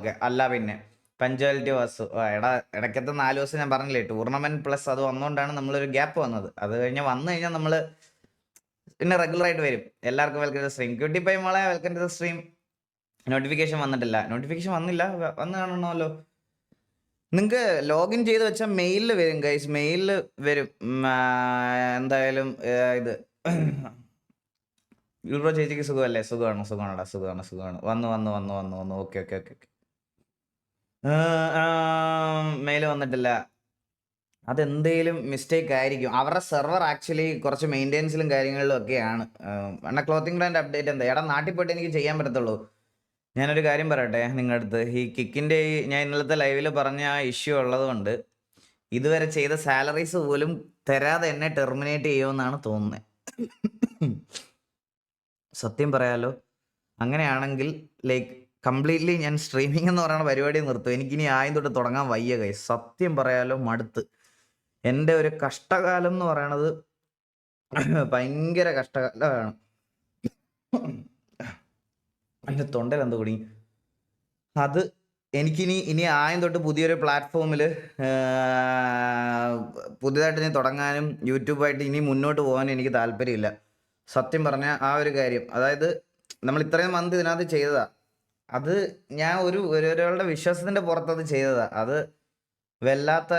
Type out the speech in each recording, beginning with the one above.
Okay അല്ല പിന്നെ punctuality Vasu എടാ ഇടയ്ക്കത്തെ 4 ദിവസം ഞാൻ പറഞ്ഞില്ലേ ടൂർണമെന്റ് പ്ലസ് അത് വന്നുകൊണ്ടാണ് നമ്മളൊരു ഗ്യാപ്പ് വന്നത്. അത് കഴിഞ്ഞ് വന്നു കഴിഞ്ഞാൽ നമ്മൾ പിന്നെ റെഗുലർ ആയിട്ട് വരും. എല്ലാവർക്കും welcome to stream. Cutie pie മോളെ വെൽക്കം ടു സ്ട്രീം. നോട്ടിഫിക്കേഷൻ വന്നിട്ടില്ല. നോട്ടിഫിക്കേഷൻ വന്നില്ല, വന്ന് കാണണമല്ലോ. നിങ്ങൾക്ക് ലോഗിൻ ചെയ്ത് വെച്ചാൽ മെയിലിൽ വരും ഗൈസ്, മെയിലിൽ വരും. എന്തായാലും ഇത് യൂറോ ചേച്ചിക്ക് സുഖമല്ലേ? സുഖമാണ് സുഖമാണടാ, സുഖമാണ് സുഖമാണ്. വന്നു വന്നു വന്നു വന്നു വന്നു okay okay okay okay. Mail വന്നിട്ടില്ല. അതെന്തേലും മിസ്റ്റേക്ക് ആയിരിക്കും. അവരുടെ സെർവർ ആക്ച്വലി കുറച്ച് മെയിൻ്റെനൻസിലും കാര്യങ്ങളിലും ഒക്കെയാണ്. എണ്ണ ക്ലോത്തിങ് ബ്രാൻഡ് അപ്ഡേറ്റ് എന്താ എടാ നാട്ടിൽ പോയിട്ട് എനിക്ക് ചെയ്യാൻ പറ്റത്തുള്ളൂ. ഞാനൊരു കാര്യം പറയട്ടെ നിങ്ങളുടെ അടുത്ത്. ഈ കിക്കിൻ്റെ ഞാൻ ഇന്നലത്തെ ലൈവിൽ പറഞ്ഞ ആ ഇഷ്യൂ ഉള്ളത് കൊണ്ട് ഇതുവരെ ചെയ്ത സാലറീസ് പോലും തരാതെ എന്നെ ടെർമിനേറ്റ് ചെയ്യുമെന്നാണ് തോന്നുന്നത്. സത്യം പറയാലോ, അങ്ങനെയാണെങ്കിൽ ലൈക്ക് കംപ്ലീറ്റ്ലി ഞാൻ സ്ട്രീമിംഗ് എന്ന് പറയുന്ന പരിപാടി നിർത്തും. എനിക്കിനി ആദ്യം തൊട്ട് തുടങ്ങാൻ വയ്യ ഗൈസ്. സത്യം പറയാലോ മടുത്ത്. എൻ്റെ ഒരു കഷ്ടകാലം എന്ന് പറയണത് ഭയങ്കര കഷ്ടകാലമാണ്. എൻ്റെ തൊണ്ടയിൽ എന്ത് കുടുങ്ങി. അത് ഇനി ആദ്യം തൊട്ട് പുതിയൊരു പ്ലാറ്റ്ഫോമിൽ പുതിയതായിട്ട് ഇനി തുടങ്ങാനും യൂട്യൂബായിട്ട് ഇനി മുന്നോട്ട് പോകാനും എനിക്ക് താല്പര്യമില്ല. സത്യം പറഞ്ഞ ആ ഒരു കാര്യം, അതായത് നമ്മൾ ഇത്രയും മന്ത് ഇതിനകത്ത് ചെയ്തതാ. അത് ഞാൻ ഒരാളുടെ വിശ്വാസത്തിന്റെ പുറത്തത് ചെയ്തതാ. അത് വല്ലാത്ത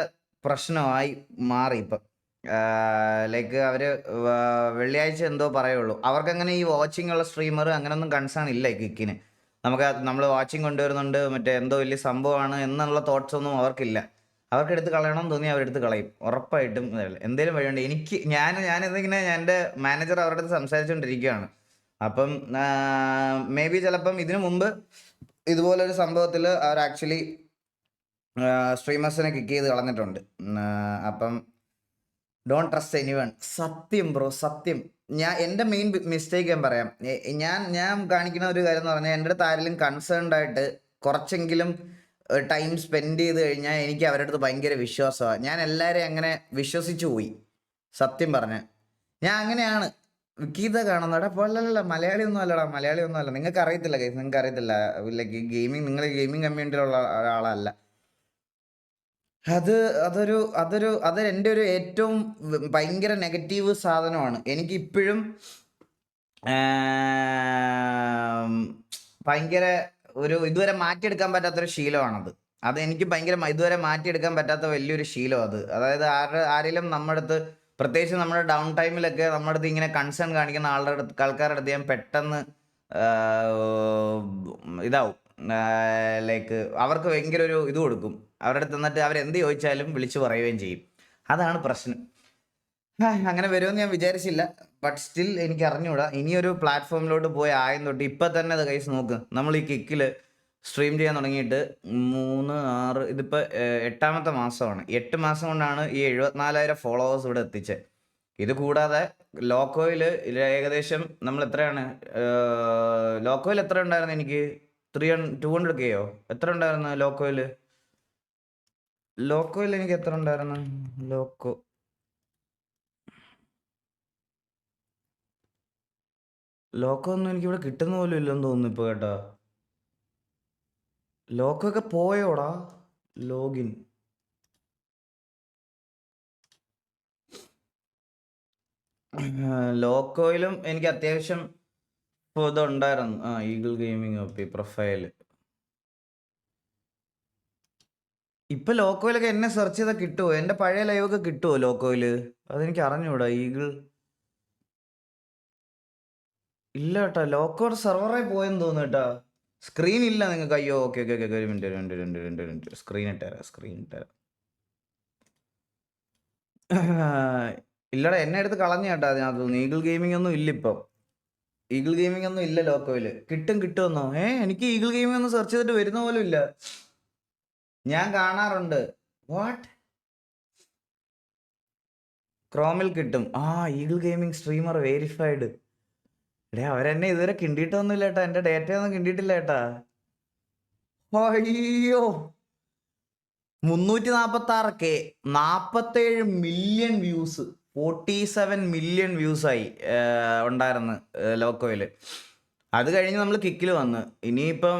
പ്രശ്നമായി മാറി ഇപ്പം. ലൈക്ക് അവര് വെള്ളിയാഴ്ച എന്തോ പറയുള്ളൂ. അവർക്കങ്ങനെ ഈ വാച്ചിങ് ഉള്ള സ്ട്രീമർ അങ്ങനൊന്നും കൺസേൺ ഇല്ല കിക്കിന്. നമ്മൾ വാച്ചിങ് കൊണ്ടുവരുന്നുണ്ട് മറ്റേ എന്തോ വലിയ സംഭവമാണ് എന്നുള്ള തോട്ട്സ് ഒന്നും അവർക്കില്ല. അവർക്ക് എടുത്ത് കളയണം തോന്നി അവരെടുത്ത് കളയും ഉറപ്പായിട്ടും. എന്തേലും വഴിയുണ്ട്. ഞാനിതിങ്ങനെ എൻ്റെ മാനേജർ അവരുടെ അടുത്ത് സംസാരിച്ചുകൊണ്ടിരിക്കുകയാണ്. അപ്പം മേ ബി ചിലപ്പം ഇതിനു മുമ്പ് ഇതുപോലൊരു സംഭവത്തിൽ അവർ ആക്ച്വലി സ്ട്രീമേഴ്സിനെ കിക്ക് ചെയ്ത് കളഞ്ഞിട്ടുണ്ട്. അപ്പം ഡോണ്ട് ട്രസ്റ്റ് എനിവൺ. സത്യം ബ്രോ, സത്യം. എൻ്റെ മെയിൻ മിസ്റ്റേക്ക് ഞാൻ പറയാം. ഞാൻ കാണിക്കുന്ന ഒരു കാര്യം എന്ന് പറഞ്ഞാൽ എൻ്റെ അടുത്ത് ആരെങ്കിലും കൺസേൺഡ് ആയിട്ട് കുറച്ചെങ്കിലും ടൈം സ്പെൻഡ് ചെയ്ത് കഴിഞ്ഞാൽ എനിക്ക് അവരുടെ അടുത്ത് ഭയങ്കര വിശ്വാസമാണ്. ഞാൻ എല്ലാവരെയും അങ്ങനെ വിശ്വസിച്ചു പോയി സത്യം പറഞ്ഞാൽ. ഞാൻ അങ്ങനെയാണ്. വിക്കീത കാണുന്നടാ പോലല്ല, മലയാളി ഒന്നും അല്ലടാ, മലയാളി ഒന്നും അല്ല. നിങ്ങൾക്ക് അറിയത്തില്ല ഗൈസ്, നിങ്ങൾക്ക് അറിയത്തില്ല. ലൈക്ക് നിങ്ങൾ ഗെയിമിംഗ് കമ്മ്യൂണിറ്റിയിലുള്ള ഒരാളല്ല. അത് എൻ്റെ ഒരു ഏറ്റവും ഭയങ്കര നെഗറ്റീവ് സാധനമാണ്. എനിക്കിപ്പോഴും ഭയങ്കര ഇതുവരെ മാറ്റിയെടുക്കാൻ പറ്റാത്തൊരു ശീലമാണത്. എനിക്ക് ഭയങ്കര ഇതുവരെ മാറ്റിയെടുക്കാൻ പറ്റാത്ത വലിയൊരു ശീലം അത്. അതായത് ആരെങ്കിലും നമ്മുടെ അടുത്ത്, പ്രത്യേകിച്ച് നമ്മുടെ ഡൗൺ ടൈമിലൊക്കെ നമ്മുടെ അടുത്ത് ഇങ്ങനെ കൺസേൺ കാണിക്കുന്ന ആൾക്കാരുടെ അടുത്ത് ഞാൻ പെട്ടെന്ന് ഇതാവും. ലൈക്ക് അവർക്ക് ഭയങ്കര ഒരു ഇത് കൊടുക്കും. അവരുടെ അടുത്ത് നിന്നിട്ട് അവരെന്ത് ചോദിച്ചാലും വിളിച്ചു പറയുകയും ചെയ്യും. അതാണ് പ്രശ്നം. അങ്ങനെ വരുമെന്ന് ഞാൻ വിചാരിച്ചില്ല. ബട്ട് സ്റ്റിൽ എനിക്ക് അറിഞ്ഞൂടാ. ഇനിയൊരു പ്ലാറ്റ്ഫോമിലോട്ട് പോയി ആയം തൊട്ട് ഇപ്പം തന്നെ അത് കൈസ് നോക്ക്. നമ്മൾ ഈ കിക്കിൽ സ്ട്രീം ചെയ്യാൻ തുടങ്ങിയിട്ട് 3, 6 ഇതിപ്പോൾ 8ാമത്തെ മാസമാണ്. 8 മാസം കൊണ്ടാണ് ഈ 74,000 ഫോളോവേഴ്സ് ഇവിടെ എത്തിച്ചത്. ഇത് കൂടാതെ ലോക്കോയിൽ ഏകദേശം നമ്മൾ എത്രയാണ്, ലോക്കോയിൽ എത്ര ഉണ്ടായിരുന്നു എനിക്ക്? 200Kയോ എത്ര ഉണ്ടായിരുന്നു ലോക്കോയിൽ എനിക്ക് എത്ര ഉണ്ടായിരുന്നു? ലോക്കോ ഒന്നും എനിക്കിവിടെ കിട്ടുന്ന പോലും ഇല്ലെന്ന് തോന്നുന്നു ഇപ്പോൾ കേട്ടോ. ലോക്കോ ഒക്കെ പോയോടാ ലോഗിൻ. ലോക്കോയിലും എനിക്ക് അത്യാവശ്യം ഇതുണ്ടായിരുന്നു. ഈഗിൾ ഗെയിമിംഗ് ഒപ്പി പ്രൊഫൈല്. ഇപ്പൊ ലോക്കോയിലൊക്കെ എന്നെ സെർച്ച് ചെയ്താൽ കിട്ടുമോ? എൻ്റെ പഴയ ലൈവൊക്കെ കിട്ടുമോ ലോക്കോയില്? അതെനിക്ക് അറിഞ്ഞൂടാ. ഈഗിൾ ഇല്ല കേട്ടോ, ലോക്കോയുടെ സെർവറായി പോയെന്ന് തോന്നുന്നു കേട്ടോ. സ്ക്രീൻ ഇല്ല നിങ്ങൾക്ക്? അയ്യോ ഓക്കെ ഓക്കെ ഓക്കെ, ഒരു മിനിറ്റ് സ്ക്രീൻ ഇട്ടുതരാം. ഇല്ലടാ, എന്നെ എടുത്ത് കളഞ്ഞ കേട്ടോ അതിനകത്ത്. ഈഗിൾ ഗെയിമിംഗ് ഒന്നും ഇല്ല ഇപ്പം. ഈഗിൾ ഗെയിമിംഗ് ഒന്നും ഇല്ല ലോക്കോയില്. കിട്ടുമെന്നോ? എനിക്ക് ഈഗിൾ ഗെയിമിംഗ് ഒന്നും സെർച്ച് ചെയ്തിട്ട് വരുന്ന പോലും ഇല്ല. ഞാൻ കാണാറുണ്ട്. വാട്ട്? ക്രോമിൽ കിട്ടും. Eagle gaming streamer verified. അവരെന്നെ ഇതുവരെ കിണ്ടിയിട്ടൊന്നുമില്ല ഏട്ടാ. എൻ്റെ ഡേറ്റയൊന്നും കിണ്ടിയിട്ടില്ല ഏട്ടാ. അയ്യോ, 346K, 47 മില്യൺ വ്യൂസ്, 47 മില്യൺ വ്യൂസായി ഉണ്ടായിരുന്നു ലോക്കോയിൽ. അത് കഴിഞ്ഞ് നമ്മൾ കിക്കിൽ വന്ന് ഇനിയിപ്പം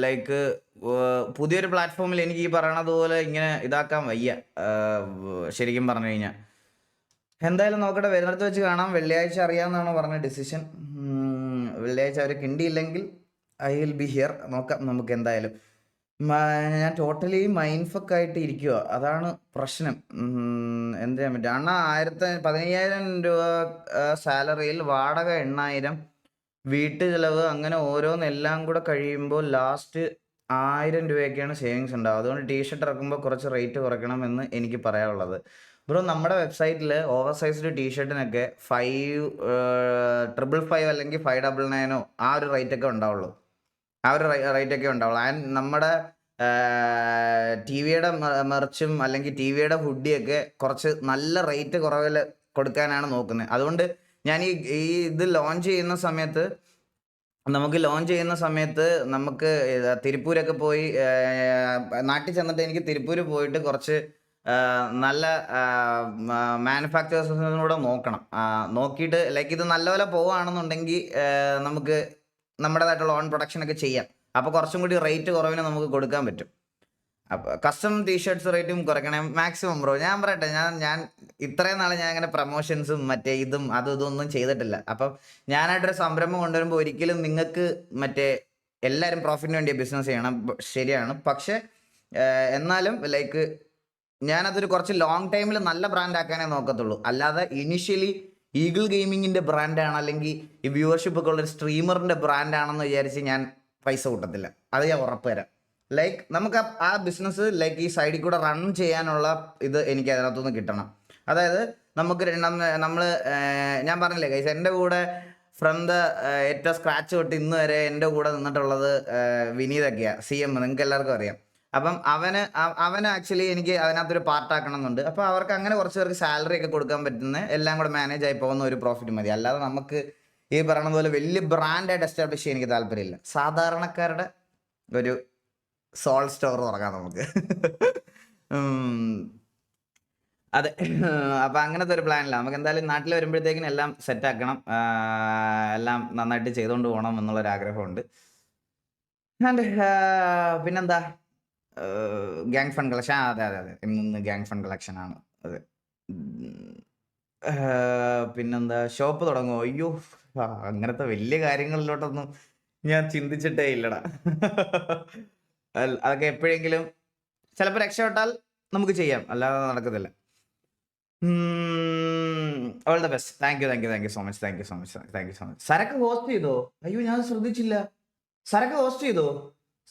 ലൈക്ക് പുതിയൊരു പ്ലാറ്റ്ഫോമിൽ എനിക്ക് ഈ പറയണത് പോലെ ഇങ്ങനെ ഇതാക്കാൻ വയ്യ. ശരിക്കും പറഞ്ഞു കഴിഞ്ഞാൽ എന്തായാലും നോക്കട്ടെ, വരുന്നിടത്ത് വെച്ച് കാണാം. വെള്ളിയാഴ്ച അറിയാമെന്നാണ് പറഞ്ഞ ഡിസിഷൻ. വെള്ളിയാഴ്ച അവർ കിണ്ടിയില്ലെങ്കിൽ ഐ വിൽ ബി ഹിയർ. നോക്കാം നമുക്ക് എന്തായാലും. ഞാൻ ടോട്ടലി മൈൻഡ് ഫക്ക് ആയിട്ട് ഇരിക്കുക, അതാണ് പ്രശ്നം. എന്ത് ചെയ്യാൻ പറ്റും അണ്ണാ? 15,000 രൂപ സാലറിയിൽ വാടക 8,000, വീട്ടു ചിലവ്, അങ്ങനെ ഓരോന്നെല്ലാം കൂടെ കഴിയുമ്പോൾ ലാസ്റ്റ് 1000 രൂപയൊക്കെയാണ് സേവിങ്സ് ഉണ്ടാവും. അതുകൊണ്ട് ടീഷർട്ട് ഇറക്കുമ്പോൾ കുറച്ച് റേറ്റ് കുറയ്ക്കണം എന്ന് എനിക്ക് പറയാനുള്ളത്. ബ്രോ, നമ്മുടെ വെബ്സൈറ്റിൽ ഓവർ സൈസ്ഡ് ടീഷർട്ടിനൊക്കെ 5,555 അല്ലെങ്കിൽ 599 ആ ഒരു റേറ്റൊക്കെ ഉണ്ടാവുള്ളൂ. ആ ഒരു റേറ്റൊക്കെ ഉണ്ടാവുള്ളൂ. ആൻഡ് നമ്മുടെ ടി വിയുടെ മെർച്ചും അല്ലെങ്കിൽ ടി വിയുടെ ഹുഡിയൊക്കെ കുറച്ച് നല്ല റേറ്റ് കുറവിൽ കൊടുക്കാനാണ് നോക്കുന്നത്. അതുകൊണ്ട് ഞാൻ ഈ ഇത് ലോഞ്ച് ചെയ്യുന്ന സമയത്ത് നമുക്ക് തിരുപ്പൂരൊക്കെ പോയി, നാട്ടിൽ ചെന്നിട്ട് എനിക്ക് തിരുപ്പൂർ പോയിട്ട് കുറച്ച് നല്ല മാനുഫാക്ചേഴ്സിനൂടെ നോക്കണം. നോക്കിയിട്ട് ലൈക്ക് ഇത് നല്ലപോലെ പോവുകയാണെന്നുണ്ടെങ്കിൽ നമുക്ക് നമ്മുടേതായിട്ടുള്ള ഓൺ പ്രൊഡക്ഷനൊക്കെ ചെയ്യാം. അപ്പോൾ കുറച്ചും കൂടി റേറ്റ് കുറവിന് നമുക്ക് കൊടുക്കാൻ പറ്റും. അപ്പോൾ കസ്റ്റം ടീഷർട്ട്സ് റേറ്റും കുറയ്ക്കണം മാക്സിമം. ബ്രോ, ഞാൻ പറയട്ടെ, ഞാൻ ഇത്രയും നാളെ ഞാൻ അങ്ങനെ പ്രൊമോഷൻസും മറ്റേ ഇതും അതും ഇതൊന്നും ചെയ്തിട്ടില്ല. അപ്പം ഞാനായിട്ടൊരു സംരംഭം കൊണ്ടുവരുമ്പോൾ ഒരിക്കലും നിങ്ങൾക്ക് എല്ലാവരും പ്രോഫിറ്റിന് വേണ്ടി ബിസിനസ് ചെയ്യണം, ശരിയാണ്. പക്ഷെ എന്നാലും ലൈക്ക് ഞാനതൊരു കുറച്ച് ലോങ് ടൈമിൽ നല്ല ബ്രാൻഡ് ആക്കാനേ നോക്കത്തുള്ളൂ. അല്ലാതെ ഇനിഷ്യലി ഈഗിൾ ഗെയിമിങ്ങിൻ്റെ ബ്രാൻഡാണ് അല്ലെങ്കിൽ ഈ വ്യൂവർഷിപ്പ് ഒക്കെ ഉള്ളൊരു സ്ട്രീമറിൻ്റെ ബ്രാൻഡാണെന്ന് വിചാരിച്ച് ഞാൻ പൈസ കൂട്ടത്തില്ല. അത് ഞാൻ ഉറപ്പ് തരാം. ലൈക്ക് നമുക്ക് ആ ബിസിനസ് ലൈക്ക് ഈ സൈഡിൽ കൂടെ റൺ ചെയ്യാനുള്ള ഇത് എനിക്ക് അതിനകത്തുനിന്ന് കിട്ടണം. അതായത് നമുക്ക് നമ്മൾ ഞാൻ പറഞ്ഞില്ലേ ഗൈസ്, എൻ്റെ കൂടെ ഫ്രം ദ ഏറ്റവും സ്ക്രാച്ച് തൊട്ട് ഇന്ന് വരെ എൻ്റെ കൂടെ നിന്നിട്ടുള്ളത് വിനീതൊക്കെയാണ്, CM, നിങ്ങൾക്ക് എല്ലാവർക്കും അറിയാം. അപ്പം അവന് ആക്ച്വലി എനിക്ക് അതിനകത്തൊരു പാർട്ടാക്കണം എന്നുണ്ട്. അപ്പോൾ അവർക്ക് അങ്ങനെ കുറച്ച് പേർക്ക് സാലറി ഒക്കെ കൊടുക്കാൻ പറ്റുന്ന എല്ലാം കൂടെ മാനേജ് ആയി പോകുന്ന ഒരു പ്രോഫിറ്റ് മതി. അല്ലാതെ നമുക്ക് ഈ പറയുന്ന പോലെ വലിയ ബ്രാൻഡായിട്ട് എസ്റ്റാബ്ലിഷ് ചെയ്യാൻ എനിക്ക് താല്പര്യമില്ല. സാധാരണക്കാരുടെ ഒരു സോൾ സ്റ്റോർ തുടങ്ങാം നമുക്ക്. അതെ. അപ്പം അങ്ങനത്തെ ഒരു പ്ലാനില്ല. നമുക്ക് എന്തായാലും നാട്ടിൽ വരുമ്പോഴത്തേക്കിനും എല്ലാം സെറ്റാക്കണം, എല്ലാം നന്നായിട്ട് ചെയ്തുകൊണ്ട് പോകണം എന്നുള്ളൊരാഗ്രഹമുണ്ട്. ആൻഡ് പിന്നെന്താ, ഗ്യാങ് ഫണ്ട് കളക്ഷൻ. അതെ, ഇന്ന് ഗ്യാങ് ഫണ്ട് കളക്ഷൻ ആണ്. അതെ. പിന്നെന്താ, ഷോപ്പ് തുടങ്ങുമോ? അയ്യോ, അങ്ങനത്തെ വലിയ കാര്യങ്ങളിലോട്ടൊന്നും ഞാൻ ചിന്തിച്ചിട്ടേ ഇല്ലടാ. അതൊക്കെ എപ്പോഴെങ്കിലും ചിലപ്പോൾ രക്ഷപ്പെട്ടാൽ നമുക്ക് ചെയ്യാം, അല്ലാതെ നടക്കത്തില്ല. All the best. Thank you so much. സരക്ക് ഹോസ്റ്റ് ചെയ്തോ? അയ്യോ, ഞാൻ ശ്രദ്ധിച്ചില്ല. സരക്ക് ഹോസ്റ്റ് ചെയ്തോ?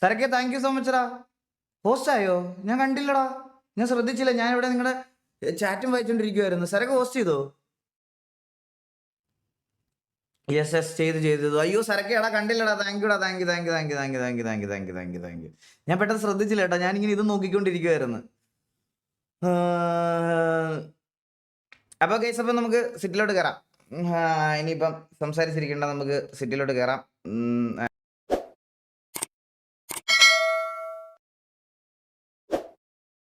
സരക്കെ താങ്ക് യു സോ മച്ച് ടാ. ഹോസ്റ്റ് ആയോ? ഞാൻ കണ്ടില്ലടാ, ഞാൻ ശ്രദ്ധിച്ചില്ല. ഞാൻ ഇവിടെ നിങ്ങളുടെ ചാറ്റും വായിച്ചോണ്ടിരിക്കുവായിരുന്നു. സരക്ക് ഹോസ്റ്റ് ചെയ്തോ? യെസ് ചെയ്തു. അയ്യോ സരക്കേടാ, കണ്ടില്ലടാ. താങ്ക് യുടാ. Thank you. ഞാൻ പെട്ടെന്ന് ശ്രദ്ധിച്ചില്ല കേട്ടോ, ഞാനിങ്ങനെ ഇത് നോക്കിക്കൊണ്ടിരിക്കുവായിരുന്നു. അപ്പോൾ ഗൈസ്, അപ്പം നമുക്ക് സിറ്റിലോട്ട് കയറാം. ഇനിയിപ്പം സംസാരിച്ചിരിക്കേണ്ട, നമുക്ക് സിറ്റിലോട്ട് കയറാം.